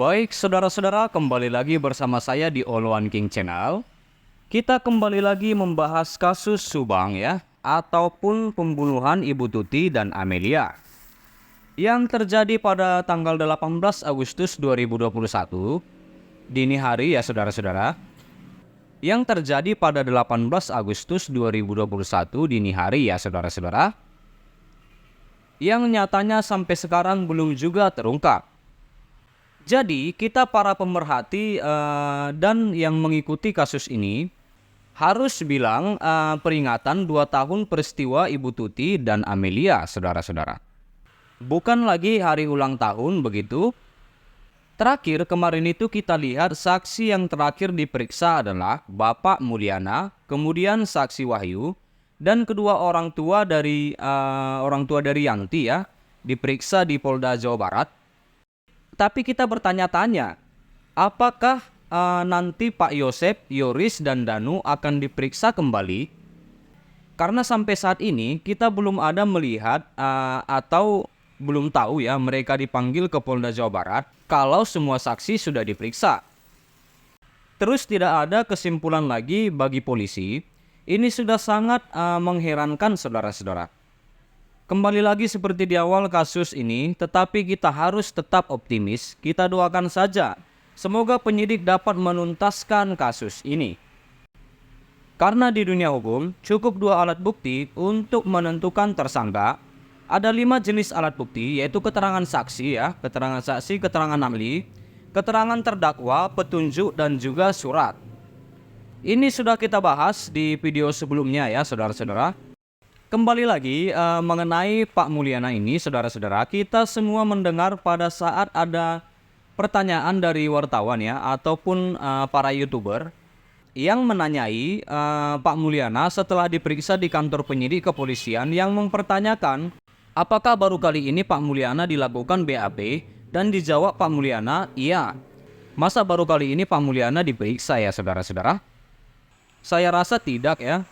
Baik, saudara-saudara, kembali lagi bersama saya di All One King Channel. Kita kembali lagi membahas kasus Subang ya, ataupun pembunuhan Ibu Tuti dan Amelia yang terjadi pada tanggal 18 Agustus 2021 dini hari ya saudara-saudara. Yang terjadi pada 18 Agustus 2021 dini hari ya saudara-saudara. Yang nyatanya sampai sekarang belum juga terungkap. Jadi kita para pemerhati dan yang mengikuti kasus ini harus bilang peringatan 2 tahun peristiwa Ibu Tuti dan Amelia, saudara-saudara. Bukan lagi hari ulang tahun begitu. Terakhir kemarin itu kita lihat saksi yang terakhir diperiksa adalah Bapak Mulyana, kemudian saksi Wahyu, dan kedua orang tua dari Yanti ya, diperiksa di Polda Jawa Barat. Tapi kita bertanya-tanya, apakah nanti Pak Yosep, Yoris, dan Danu akan diperiksa kembali? Karena sampai saat ini kita belum ada melihat atau belum tahu ya mereka dipanggil ke Polda Jawa Barat kalau semua saksi sudah diperiksa. Terus tidak ada kesimpulan lagi bagi polisi. Ini sudah sangat mengherankan saudara-saudara. Kembali lagi seperti di awal kasus ini, tetapi kita harus tetap optimis. Kita doakan saja, semoga penyidik dapat menuntaskan kasus ini. Karena di dunia hukum, cukup 2 alat bukti untuk menentukan tersangka. Ada 5 jenis alat bukti, yaitu keterangan saksi ya, keterangan saksi, keterangan ahli, keterangan terdakwa, petunjuk, dan juga surat. Ini sudah kita bahas di video sebelumnya ya, saudara-saudara. Kembali lagi mengenai Pak Mulyana ini, saudara-saudara, kita semua mendengar pada saat ada pertanyaan dari wartawan ya, ataupun para YouTuber yang menanyai Pak Mulyana setelah diperiksa di kantor penyidik kepolisian yang mempertanyakan apakah baru kali ini Pak Mulyana dilakukan BAP, dan dijawab Pak Mulyana, iya. Masa baru kali ini Pak Mulyana diperiksa ya saudara-saudara? Saya rasa tidak ya.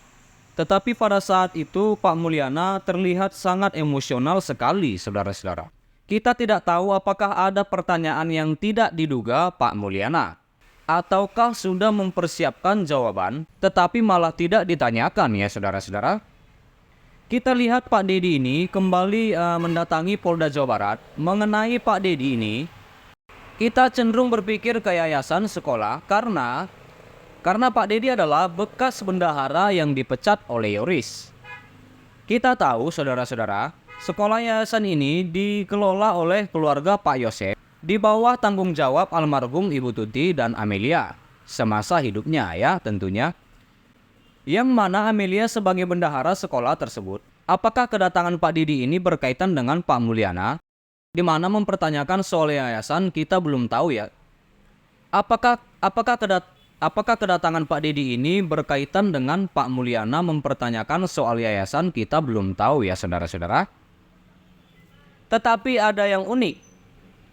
Tetapi pada saat itu Pak Mulyana terlihat sangat emosional sekali saudara-saudara. Kita tidak tahu apakah ada pertanyaan yang tidak diduga Pak Mulyana, ataukah sudah mempersiapkan jawaban tetapi malah tidak ditanyakan ya saudara-saudara. Kita lihat Pak Dedi ini kembali mendatangi Polda Jawa Barat. Mengenai Pak Dedi ini, kita cenderung berpikir ke yayasan sekolah karena Pak Dedi adalah bekas bendahara yang dipecat oleh Yoris. Kita tahu saudara-saudara, sekolah yayasan ini dikelola oleh keluarga Pak Yosep di bawah tanggung jawab almarhum Ibu Tuti dan Amelia semasa hidupnya ya tentunya. Yang mana Amelia sebagai bendahara sekolah tersebut. Apakah kedatangan Pak Dedi ini berkaitan dengan Pak Mulyana? Di mana mempertanyakan soal yayasan kita belum tahu ya. Apakah kedatangan Pak Dedi ini berkaitan dengan Pak Mulyana mempertanyakan soal yayasan kita belum tahu ya saudara-saudara. Tetapi ada yang unik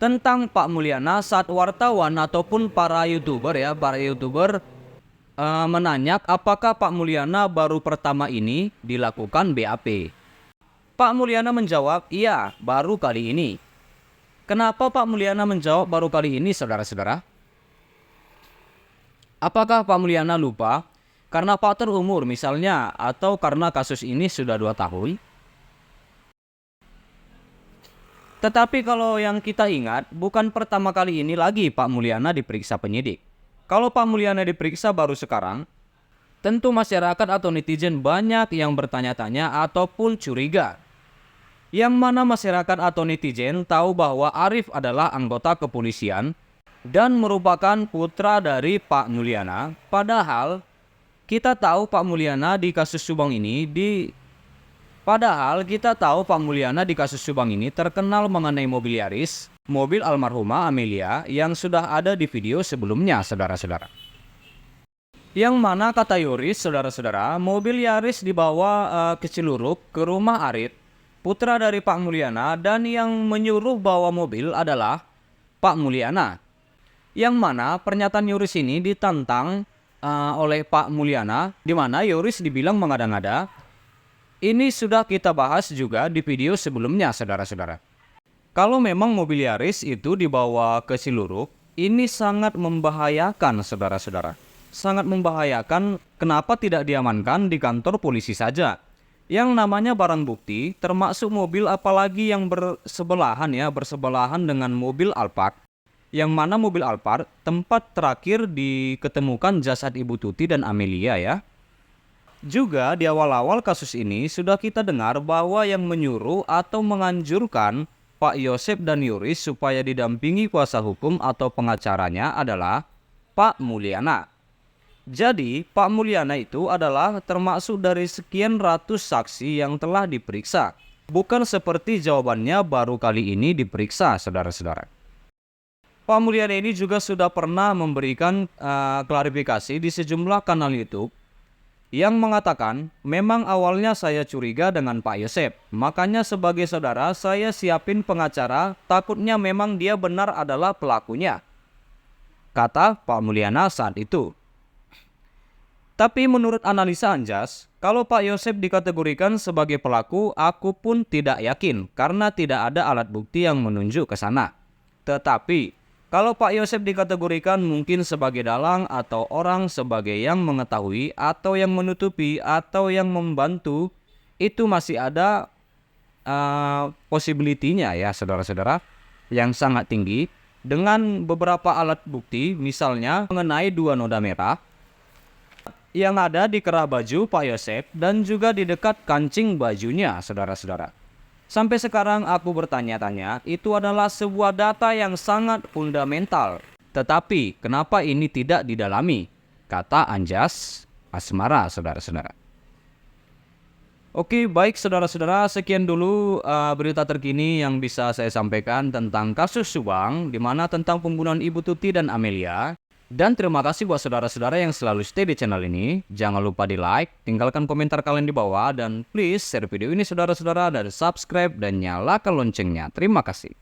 tentang Pak Mulyana saat wartawan ataupun para YouTuber menanyak apakah Pak Mulyana baru pertama ini dilakukan BAP. Pak Mulyana menjawab, iya baru kali ini. Kenapa Pak Mulyana menjawab baru kali ini saudara-saudara? Apakah Pak Mulyana lupa karena faktor umur misalnya, atau karena kasus ini sudah 2 tahun? Tetapi kalau yang kita ingat, bukan pertama kali ini lagi Pak Mulyana diperiksa penyidik. Kalau Pak Mulyana diperiksa baru sekarang, tentu masyarakat atau netizen banyak yang bertanya-tanya ataupun curiga. Yang mana masyarakat atau netizen tahu bahwa Arif adalah anggota kepolisian dan merupakan putra dari Pak Mulyana. Padahal kita tahu Pak Mulyana di kasus Subang ini terkenal mengenai mobil Yaris, mobil almarhumah Amelia yang sudah ada di video sebelumnya saudara-saudara. Yang mana kata Yoris saudara-saudara, mobil Yaris dibawa ke Ciluruk ke rumah Arif, putra dari Pak Mulyana, dan yang menyuruh bawa mobil adalah Pak Mulyana. Yang mana pernyataan Yoris ini ditantang oleh Pak Mulyana, di mana Yoris dibilang mengada-ngada. Ini sudah kita bahas juga di video sebelumnya saudara-saudara. Kalau memang mobil Yaris itu dibawa ke Ciluruk, Ini sangat membahayakan, saudara-saudara. Sangat membahayakan. Kenapa tidak diamankan di kantor polisi saja? Yang namanya barang bukti, termasuk mobil, apalagi yang bersebelahan dengan mobil Alphard. Yang mana mobil Alphard tempat terakhir diketemukan jasad Ibu Tuti dan Amelia ya. Juga di awal-awal kasus ini sudah kita dengar bahwa yang menyuruh atau menganjurkan Pak Yosep dan Yuris supaya didampingi kuasa hukum atau pengacaranya adalah Pak Mulyana. Jadi Pak Mulyana itu adalah termasuk dari sekian ratus saksi yang telah diperiksa. Bukan seperti jawabannya baru kali ini diperiksa, saudara-saudara. Pak Mulyana ini juga sudah pernah memberikan klarifikasi di sejumlah kanal YouTube yang mengatakan, memang awalnya saya curiga dengan Pak Yosep. Makanya sebagai saudara saya siapin pengacara, takutnya memang dia benar adalah pelakunya, kata Pak Mulyana saat itu. Tapi menurut analisa Anjas, kalau Pak Yosep dikategorikan sebagai pelaku, aku pun tidak yakin karena tidak ada alat bukti yang menunjuk ke sana. Tetapi kalau Pak Yosep dikategorikan mungkin sebagai dalang atau orang sebagai yang mengetahui atau yang menutupi atau yang membantu, itu masih ada possibility-nya ya saudara-saudara, yang sangat tinggi dengan beberapa alat bukti, misalnya mengenai 2 noda merah yang ada di kerah baju Pak Yosep dan juga di dekat kancing bajunya, saudara-saudara. Sampai sekarang aku bertanya-tanya, itu adalah sebuah data yang sangat fundamental. Tetapi kenapa ini tidak didalami? Kata Anjas Asmara, saudara-saudara. Oke, baik saudara-saudara, sekian dulu berita terkini yang bisa saya sampaikan tentang kasus Subang, di mana tentang pembunuhan Ibu Tuti dan Amelia. Dan terima kasih buat saudara-saudara yang selalu stay di channel ini. Jangan lupa di like, tinggalkan komentar kalian di bawah, dan please share video ini saudara-saudara, dan subscribe dan nyalakan loncengnya. Terima kasih.